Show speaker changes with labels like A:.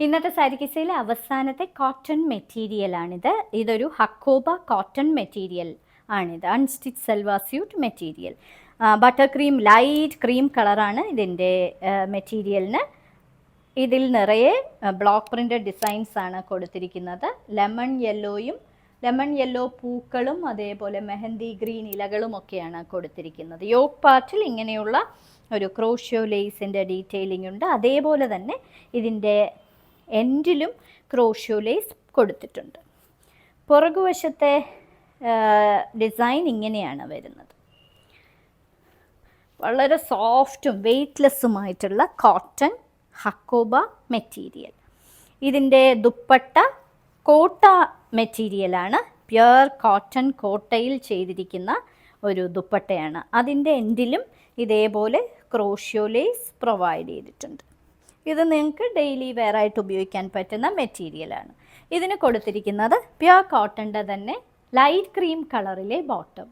A: ഇന്നത്തെ സാരി കിസയിലെ അവസാനത്തെ കോട്ടൺ മെറ്റീരിയലാണിത്. ഇതൊരു ഹക്കോബ കോട്ടൺ മെറ്റീരിയൽ ആണിത്. Unstitch salwar suit material. Butter cream, light cream കളറാണ് ഇതിൻ്റെ മെറ്റീരിയലിന്. ഇതിൽ നിറയെ ബ്ലോക്ക് പ്രിൻ്റഡ് ഡിസൈൻസ് ആണ് കൊടുത്തിരിക്കുന്നത്. ലെമൺ യെല്ലോ പൂക്കളും അതേപോലെ മെഹന്തി ഗ്രീൻ ഇലകളും ഒക്കെയാണ് കൊടുത്തിരിക്കുന്നത്. യോക്ക് പാർട്ടിൽ ഇങ്ങനെയുള്ള ഒരു ക്രോഷ്യോ ലേസിൻ്റെ ഡീറ്റെയിലിംഗ് ഉണ്ട്. അതേപോലെ തന്നെ ഇതിൻ്റെ എൻഡിലും ക്രോഷ്യോ ലേസ് കൊടുത്തിട്ടുണ്ട്. പുറകുവശത്തെ ഡിസൈൻ ഇങ്ങനെയാണ് വരുന്നത്. വളരെ സോഫ്റ്റും വെയ്റ്റ്ലെസ്സുമായിട്ടുള്ള കോട്ടൺ ഹക്കോബ മെറ്റീരിയൽ. ഇതിൻ്റെ ദുപ്പട്ട കോട്ട മെറ്റീരിയലാണ്. പ്യുർ കോട്ടൺ കോട്ടയിൽ ചെയ്തിരിക്കുന്ന ഒരു ദുപ്പട്ടയാണ്. അതിൻ്റെ എൻഡിലും ഇതേപോലെ ക്രോഷ്യോ ലേസ് പ്രൊവൈഡ് ചെയ്തിട്ടുണ്ട്. ഇത് നിങ്ങൾക്ക് ഡെയിലി വെയർ ആയിട്ട് ഉപയോഗിക്കാൻ പറ്റുന്ന മെറ്റീരിയലാണ്. ഇതിന് കൊടുത്തിരിക്കുന്നത് പ്യുർ കോട്ടൻ്റെ തന്നെ ലൈറ്റ് ക്രീം കളറിലെ ബോട്ടം.